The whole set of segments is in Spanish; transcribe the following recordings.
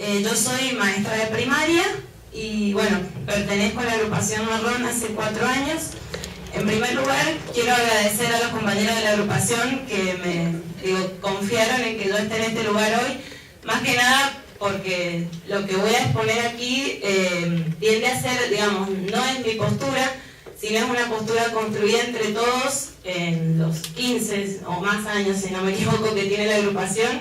Yo soy maestra de primaria y bueno, pertenezco a la agrupación Marrón hace 4 años. En primer lugar, quiero agradecer a los compañeros de la agrupación que me confiaron en que yo esté en este lugar hoy, más que nada porque lo que voy a exponer aquí tiende a ser, digamos, no es mi postura, sino es una postura construida entre todos en los 15 o más años, si no me equivoco, que tiene la agrupación.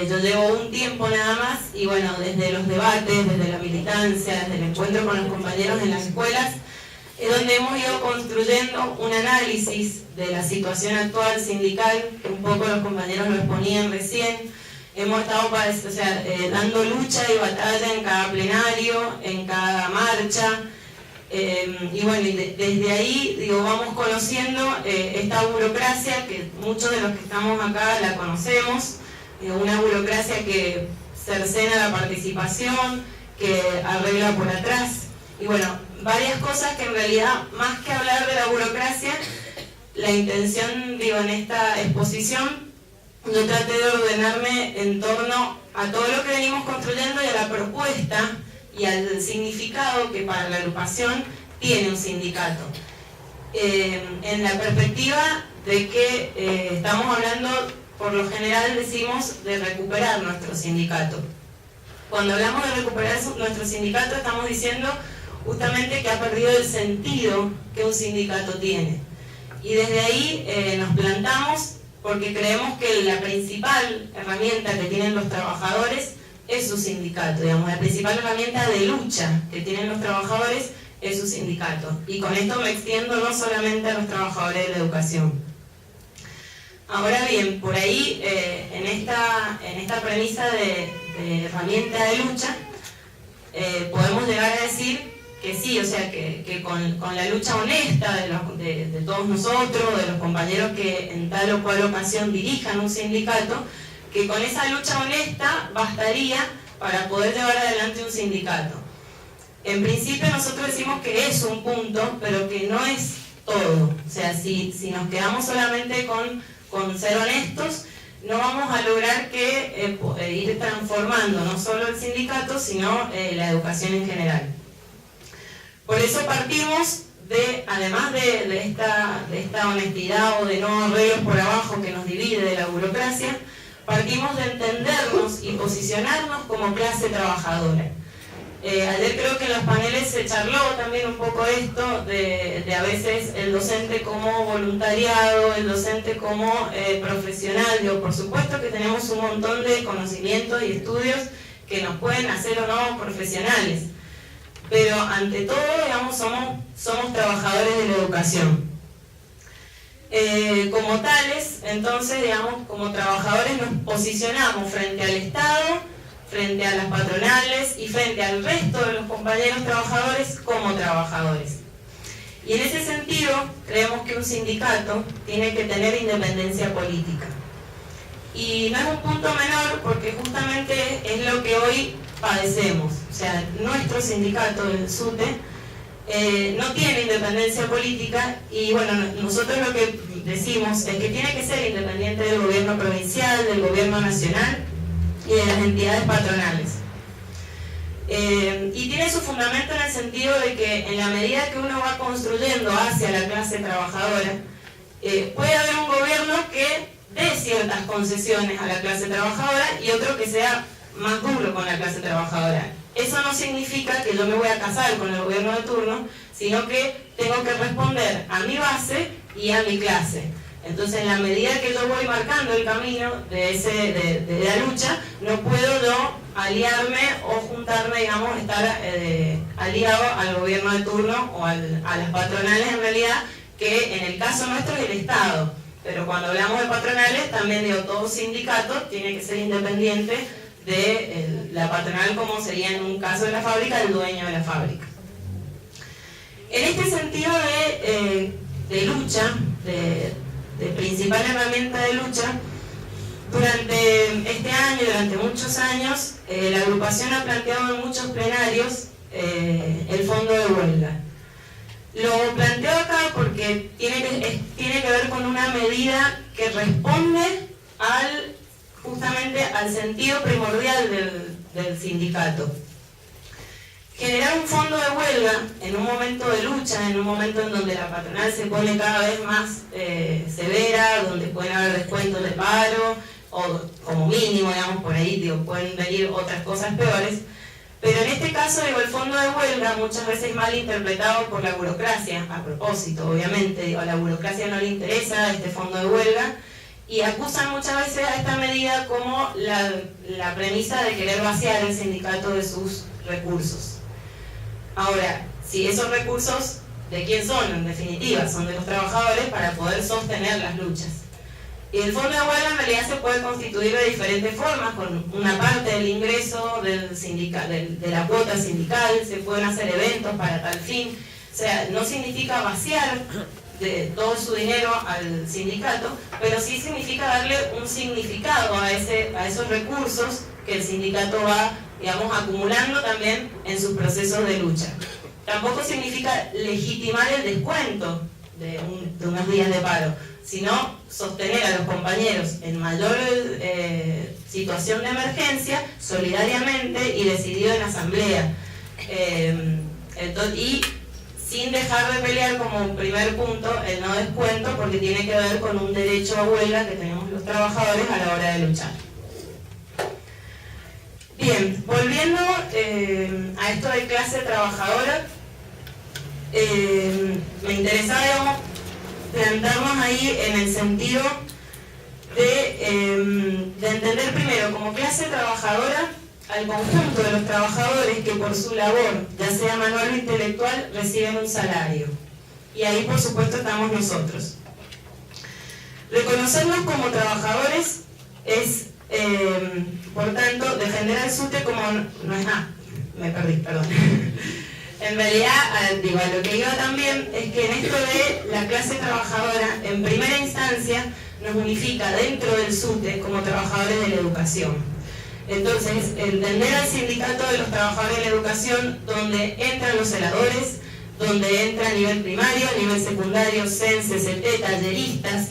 Yo llevo un tiempo nada más y bueno, desde los debates, desde la militancia, desde el encuentro con los compañeros en las escuelas, es donde hemos ido construyendo un análisis de la situación actual sindical, que un poco los compañeros lo exponían recién. Hemos estado dando lucha y batalla en cada plenario, en cada marcha, y bueno, desde ahí vamos conociendo esta burocracia que muchos de los que estamos acá la conocemos, una burocracia que cercena la participación, que arregla por atrás, y bueno, varias cosas que en realidad, más que hablar de la burocracia, la intención, en esta exposición, yo traté de ordenarme en torno a todo lo que venimos construyendo y a la propuesta y al significado que para la agrupación tiene un sindicato. En la perspectiva de que estamos hablando, por lo general decimos, de recuperar nuestro sindicato. Cuando hablamos de recuperar nuestro sindicato, estamos diciendo justamente que ha perdido el sentido que un sindicato tiene. Y desde ahí nos plantamos porque creemos que la principal herramienta que tienen los trabajadores es su sindicato, la principal herramienta de lucha que tienen los trabajadores es su sindicato. Y con esto me extiendo no solamente a los trabajadores de la educación. Ahora bien, por ahí, en esta premisa de herramienta de lucha, podemos llegar a decir que sí, que con la lucha honesta de todos nosotros, de los compañeros que en tal o cual ocasión dirijan un sindicato, que con esa lucha honesta bastaría para poder llevar adelante un sindicato. En principio nosotros decimos que es un punto, pero que no es todo. Si nos quedamos solamente con ser honestos, no vamos a lograr ir transformando no solo el sindicato, sino la educación en general. Por eso partimos además de esta honestidad o de no arreglos por abajo que nos divide de la burocracia, partimos de entendernos y posicionarnos como clase trabajadora. Ayer creo que en los paneles se charló también un poco esto de a veces el docente como voluntariado, el docente como profesional. Por supuesto que tenemos un montón de conocimientos y estudios que nos pueden hacer o no profesionales, pero ante todo, somos trabajadores de la educación. Como tales, entonces, como trabajadores nos posicionamos frente al Estado, frente a las patronales y frente al resto de los compañeros trabajadores como trabajadores. Y en ese sentido, creemos que un sindicato tiene que tener independencia política. Y no es un punto menor porque justamente es lo que hoy padecemos. Nuestro sindicato, el SUTE, no tiene independencia política y bueno, nosotros lo que decimos es que tiene que ser independiente del gobierno provincial, del gobierno nacional y de las entidades patronales. Y tiene su fundamento en el sentido de que en la medida que uno va construyendo hacia la clase trabajadora, puede haber un gobierno que dé ciertas concesiones a la clase trabajadora y otro que sea más duro con la clase trabajadora. Eso no significa que yo me voy a casar con el gobierno de turno, sino que tengo que responder a mi base y a mi clase. Entonces, en la medida que yo voy marcando el camino de la lucha, no puedo yo aliarme o juntarme, estar aliado al gobierno de turno o a las patronales en realidad, que en el caso nuestro es el Estado. Pero cuando hablamos de patronales, también todo sindicato tiene que ser independiente de la patronal, como sería en un caso de la fábrica, el dueño de la fábrica. En este sentido de lucha, de principal herramienta de lucha, durante este año, durante muchos años, la agrupación ha planteado en muchos plenarios el fondo de huelga. Lo planteo acá porque tiene que ver con una medida que responde justamente al sentido primordial del sindicato. Generar un fondo de huelga en un momento de lucha, en un momento en donde la patronal se pone cada vez más severa, donde pueden haber descuentos de paro, o como mínimo, digamos, por ahí digo, pueden venir otras cosas peores, pero en este caso digo, el fondo de huelga muchas veces es mal interpretado por la burocracia, a propósito, obviamente, digo, a la burocracia no le interesa este fondo de huelga, y acusan muchas veces a esta medida como la premisa de querer vaciar el sindicato de sus recursos. Ahora, si esos recursos, ¿de quién son? En definitiva, son de los trabajadores para poder sostener las luchas. Y el fondo de huelga en realidad se puede constituir de diferentes formas, con una parte del ingreso de la cuota sindical, se pueden hacer eventos para tal fin. O sea, no significa vaciar de todo su dinero al sindicato, pero sí significa darle un significado a esos recursos que el sindicato va, digamos, acumulando también en sus procesos de lucha. Tampoco significa legitimar el descuento de unos días de paro, sino sostener a los compañeros en mayor situación de emergencia, solidariamente y decidido en asamblea. Y sin dejar de pelear como primer punto el no descuento, porque tiene que ver con un derecho a huelga que tenemos los trabajadores a la hora de luchar. Bien, volviendo a esto de clase trabajadora, me interesaba, digamos, plantarnos ahí en el sentido de entender primero como clase trabajadora al conjunto de los trabajadores que por su labor, ya sea manual o intelectual, reciben un salario. Y ahí por supuesto estamos nosotros. Reconocernos como trabajadores es, por tanto, defender al SUTE como... no es nada, me perdí, perdón. En realidad, digo, a lo que iba también es que en esto de la clase trabajadora, en primera instancia, nos unifica dentro del SUTE como trabajadores de la educación. Entonces, entender al sindicato de los trabajadores de la educación, donde entran los celadores, donde entra a nivel primario, a nivel secundario, CENSE, CT, talleristas,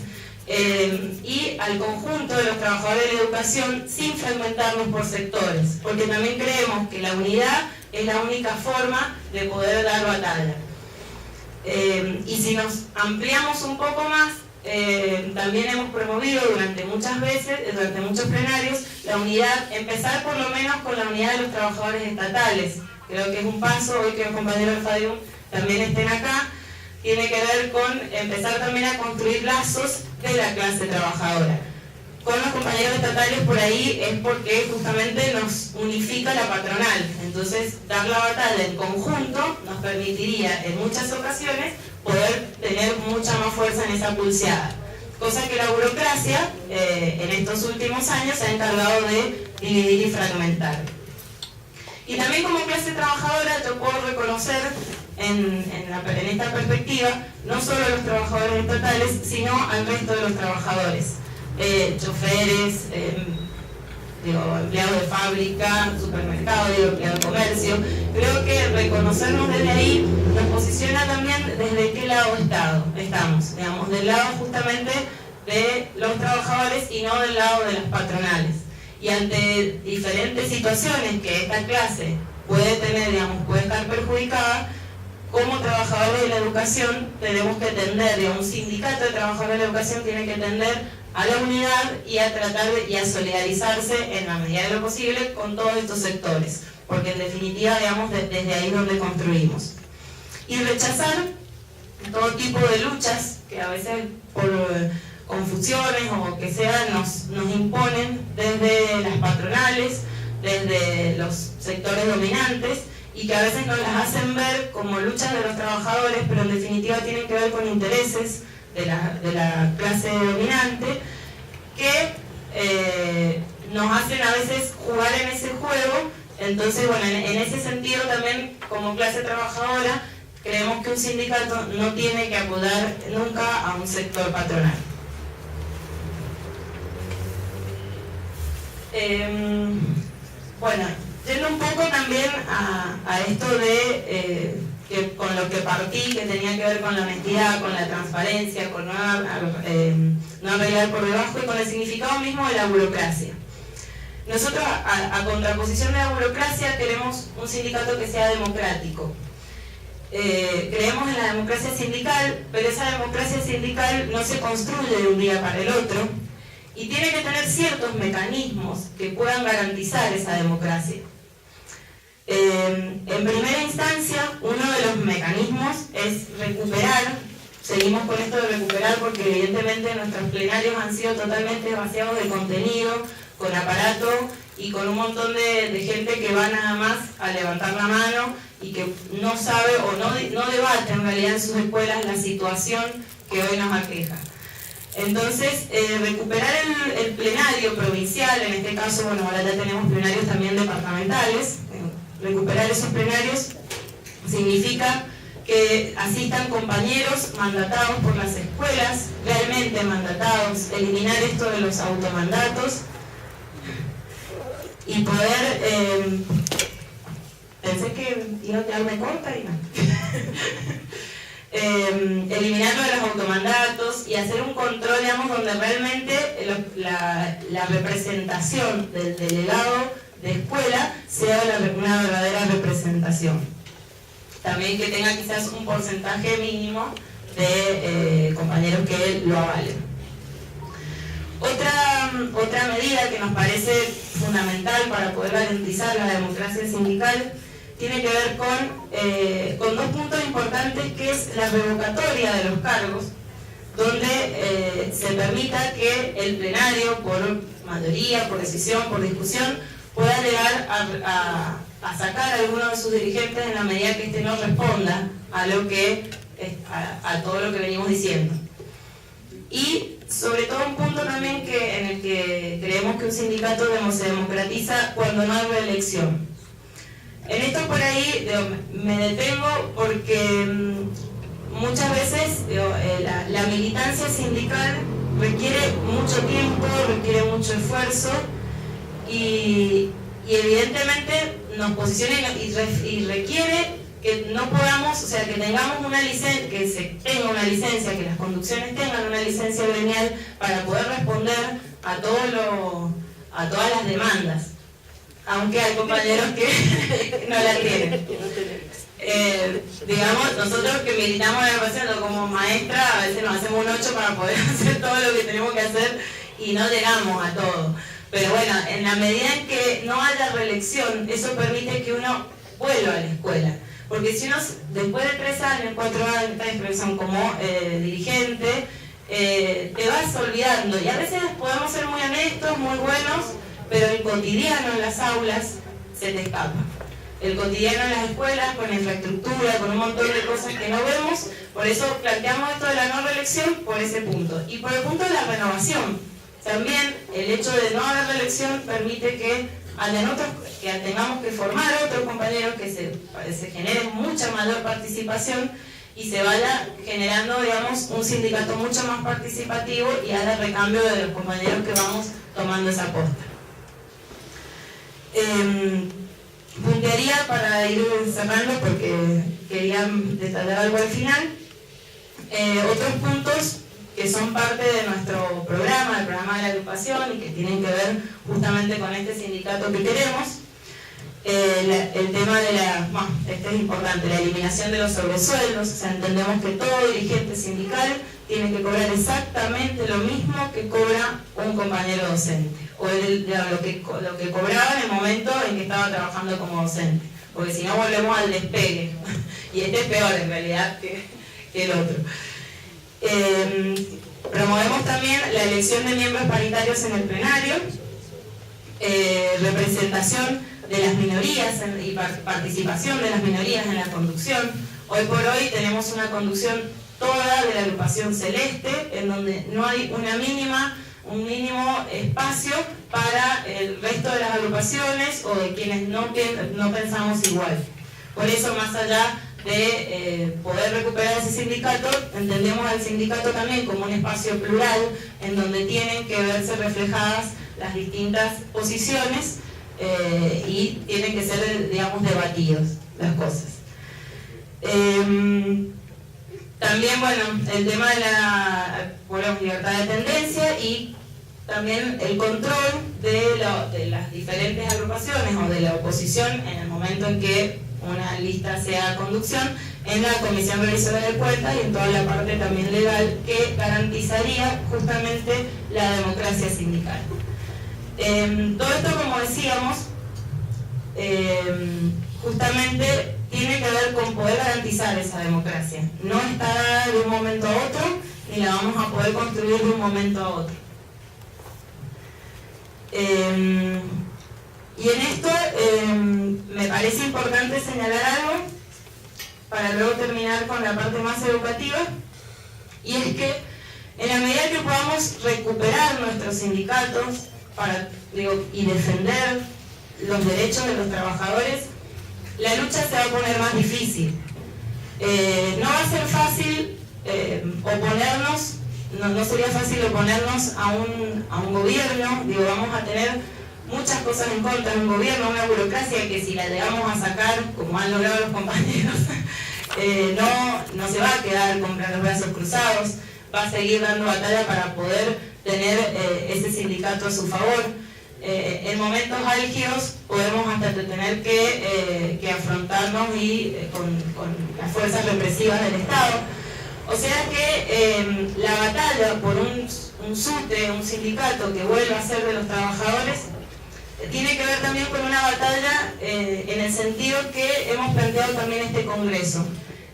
y al conjunto de los trabajadores de la educación sin fragmentarlos por sectores, porque también creemos que la unidad es la única forma de poder dar batalla. Y si nos ampliamos un poco más, también hemos promovido durante muchos plenarios, la unidad, empezar por lo menos con la unidad de los trabajadores estatales. Creo que es un paso, hoy que los compañeros del FADIUM también estén acá, tiene que ver con empezar también a construir lazos de la clase trabajadora. Con los compañeros estatales por ahí es porque justamente nos unifica la patronal, entonces dar la batalla en conjunto nos permitiría en muchas ocasiones poder tener mucha más fuerza en esa pulseada, cosa que la burocracia en estos últimos años se ha encargado de dividir y fragmentar. Y también como clase trabajadora yo puedo reconocer en esta perspectiva no solo a los trabajadores estatales, sino al resto de los trabajadores. Choferes, empleados de fábrica, supermercado, empleados de comercio. Creo que reconocernos desde ahí nos posiciona también desde qué lado estamos, digamos, del lado justamente de los trabajadores y no del lado de las patronales. Y ante diferentes situaciones que esta clase puede tener, digamos, puede estar perjudicada, como trabajadores de la educación tenemos que tender, digamos, un sindicato de trabajadores de la educación tiene que tender a la unidad y a tratar y a solidarizarse en la medida de lo posible con todos estos sectores, porque en definitiva, digamos, desde ahí es donde construimos. Y rechazar todo tipo de luchas que a veces por confusiones o que sea nos imponen desde las patronales, desde los sectores dominantes, y que a veces nos las hacen ver como luchas de los trabajadores, pero en definitiva tienen que ver con intereses de la clase dominante, que nos hacen a veces jugar en ese juego. Entonces, bueno, en ese sentido también, como clase trabajadora, creemos que un sindicato no tiene que apoyar nunca a un sector patronal. Bueno, yendo un poco también a esto de que con lo que partí, que tenía que ver con la honestidad, con la transparencia, con no arreglar por debajo y con el significado mismo de la burocracia. Nosotros, a contraposición de la burocracia, queremos un sindicato que sea democrático. Creemos en la democracia sindical, pero esa democracia sindical no se construye de un día para el otro y tiene que tener ciertos mecanismos que puedan garantizar esa democracia. En primera instancia, uno de los mecanismos es recuperar. Seguimos con esto de recuperar porque evidentemente nuestros plenarios han sido totalmente vaciados de contenido, con aparato y con un montón de gente que va nada más a levantar la mano y que no sabe o no debate en realidad en sus escuelas la situación que hoy nos aqueja. Entonces, recuperar el plenario provincial, en este caso, bueno, ahora ya tenemos plenarios también departamentales, recuperar esos plenarios significa que asistan compañeros mandatados por las escuelas, realmente mandatados, eliminar esto de los automandatos y poder... pensé que iba a quedarme corta y no. Eliminarlo de los automandatos y hacer un control, digamos, donde realmente la representación del delegado de escuela sea una verdadera representación. También que tenga quizás un porcentaje mínimo de compañeros que lo avalen. Otra medida que nos parece fundamental para poder garantizar la democracia sindical tiene que ver con dos puntos importantes, que es la revocatoria de los cargos, donde se permita que el plenario, por mayoría, por decisión, por discusión, pueda llegar a sacar a alguno de sus dirigentes en la medida que éste no responda a todo lo que venimos diciendo. Y sobre todo un punto también en el que creemos que un sindicato se democratiza cuando no hay reelección. En esto por ahí me detengo porque muchas veces la militancia sindical requiere mucho tiempo, requiere mucho esfuerzo y evidentemente nos posiciona y requiere que no podamos, o sea, que tengamos una licencia, que se tenga una licencia, que las conducciones tengan una licencia gremial para poder responder a todas las demandas. Aunque hay compañeros que no la tienen. Digamos, nosotros que militamos en el proceso como maestra, a veces nos hacemos un 8 para poder hacer todo lo que tenemos que hacer y no llegamos a todo. Pero bueno, en la medida en que no haya reelección, eso permite que uno vuelva a la escuela. Porque si uno, después de 3 años, 4 años, creo que son como dirigente, te vas olvidando. Y a veces podemos ser muy honestos, muy buenos, pero el cotidiano en las aulas se te escapa. El cotidiano en las escuelas, con la infraestructura, con un montón de cosas que no vemos. Por eso planteamos esto de la no reelección por ese punto. Y por el punto de la renovación. También el hecho de no haber reelección permite que tengamos que formar otros compañeros, que se genere mucha mayor participación y se vaya generando, digamos, un sindicato mucho más participativo y haya recambio de los compañeros que vamos tomando esa posta. Puntearía para ir cerrando porque quería detallar algo al final. Otros puntos que son parte de nuestro programa, el programa de la agrupación, y que tienen que ver justamente con este sindicato que queremos. El tema de este es importante, la eliminación de los sobresueldos. O sea, entendemos que todo dirigente sindical tiene que cobrar exactamente lo mismo que cobra un compañero docente, o lo que cobraba en el momento en que estaba trabajando como docente, porque si no volvemos al despegue, y este es peor en realidad que el otro. Promovemos también la elección de miembros paritarios en el plenario, representación de las minorías y participación de las minorías en la conducción. Hoy por hoy tenemos una conducción toda de la agrupación celeste, en donde no hay un mínimo espacio para el resto de las agrupaciones o de quienes no pensamos igual. Por eso, más allá de poder recuperar ese sindicato, entendemos al sindicato también como un espacio plural en donde tienen que verse reflejadas las distintas posiciones y tienen que ser, digamos, debatidos las cosas. También, bueno, el tema de la libertad de tendencia y también el control de las diferentes agrupaciones o de la oposición en el momento en que una lista sea conducción en la Comisión Revisora de Cuentas y en toda la parte también legal que garantizaría justamente la democracia sindical. Todo esto, como decíamos, justamente tiene que ver con poder garantizar esa democracia. No está de un momento a otro, ni la vamos a poder construir de un momento a otro. Y en esto me parece importante señalar algo para luego terminar con la parte más educativa, y es que en la medida que podamos recuperar nuestros sindicatos y defender los derechos de los trabajadores, la lucha se va a poner más difícil. No va a ser fácil oponernos, no sería fácil oponernos a un gobierno, vamos a tener muchas cosas en contra de un gobierno, una burocracia que si la llegamos a sacar, como han logrado los compañeros, no se va a quedar con los brazos cruzados, va a seguir dando batalla para poder tener ese sindicato a su favor. En momentos álgidos podemos hasta tener que afrontarnos con las fuerzas represivas del Estado. O sea que la batalla por un SUTE, un sindicato que vuelva a ser de los trabajadores, tiene que ver también con una batalla en el sentido que hemos planteado también este Congreso,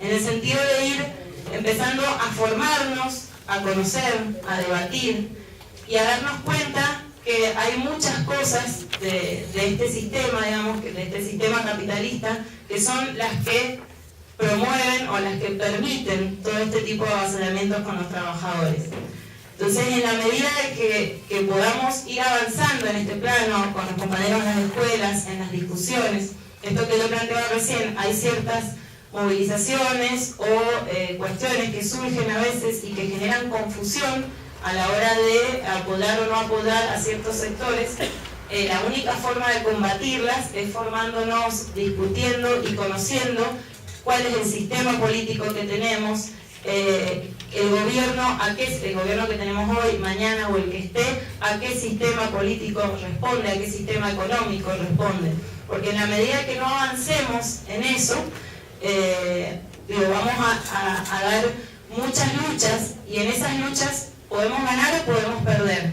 en el sentido de ir empezando a formarnos, a conocer, a debatir y a darnos cuenta que hay muchas cosas de este sistema, digamos, de este sistema capitalista, que son las que promueven o las que permiten todo este tipo de avasallamientos con los trabajadores. Entonces, en la medida de que podamos ir avanzando en este plano, con los compañeros en las escuelas, en las discusiones, esto que yo planteaba recién, hay ciertas movilizaciones o cuestiones que surgen a veces y que generan confusión a la hora de apoyar o no apoyar a ciertos sectores. La única forma de combatirlas es formándonos, discutiendo y conociendo cuál es el sistema político que tenemos, el gobierno que tenemos hoy, mañana o el que esté, a qué sistema político responde, a qué sistema económico responde. Porque en la medida que no avancemos en eso, vamos a dar muchas luchas, y en esas luchas podemos ganar o podemos perder.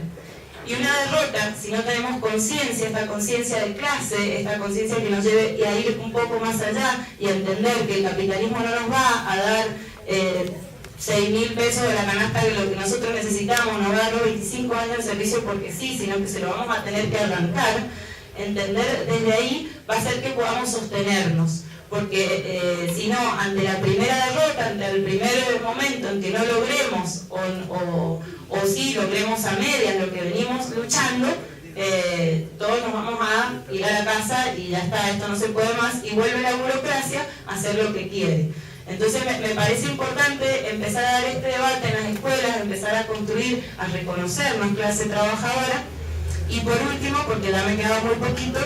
Y una derrota, si no tenemos conciencia, esta conciencia de clase, esta conciencia que nos lleve a ir un poco más allá y a entender que el capitalismo no nos va a dar 6.000 pesos de la canasta de lo que nosotros necesitamos, no va a darnos 25 años de servicio porque sí, sino que se lo vamos a tener que arrancar. Entender desde ahí va a hacer que podamos sostenernos. Porque si no, ante la primera derrota, ante el primer momento en que no logremos o sí logremos a medias lo que venimos luchando, todos nos vamos a ir a la casa y ya está, esto no se puede más, y vuelve la burocracia a hacer lo que quiere. Entonces me parece importante empezar a dar este debate en las escuelas, empezar a construir, a reconocernos clase trabajadora. Y por último, porque ya me quedaba muy poquito,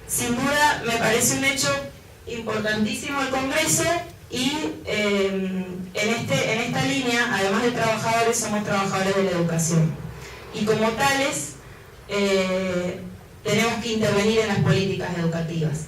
sin duda me parece un hecho importantísimo el Congreso, y en esta línea, además de trabajadores, somos trabajadores de la educación. Y como tales, tenemos que intervenir en las políticas educativas.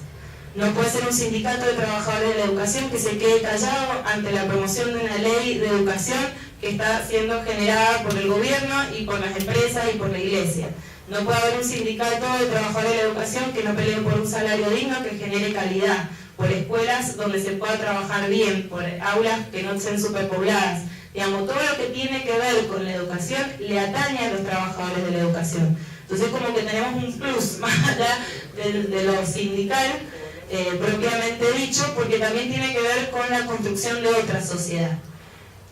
No puede ser un sindicato de trabajadores de la educación que se quede callado ante la promoción de una ley de educación que está siendo generada por el gobierno y por las empresas y por la iglesia. No puede haber un sindicato de trabajadores de la educación que no pelee por un salario digno que genere calidad, por escuelas donde se pueda trabajar bien, por aulas que no estén superpobladas. Digamos, todo lo que tiene que ver con la educación le atañe a los trabajadores de la educación. Entonces, como que tenemos un plus más allá de lo sindical, propiamente dicho, porque también tiene que ver con la construcción de otra sociedad.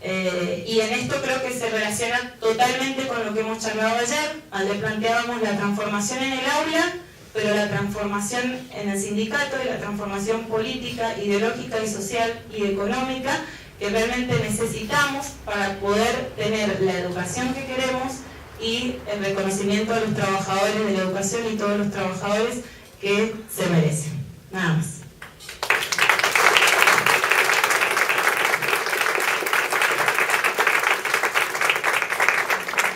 Y en esto creo que se relaciona totalmente con lo que hemos charlado ayer. Ayer planteábamos la transformación en el aula, pero la transformación en el sindicato y la transformación política, ideológica y social y económica que realmente necesitamos para poder tener la educación que queremos y el reconocimiento de los trabajadores de la educación y todos los trabajadores que se merecen. Nada más.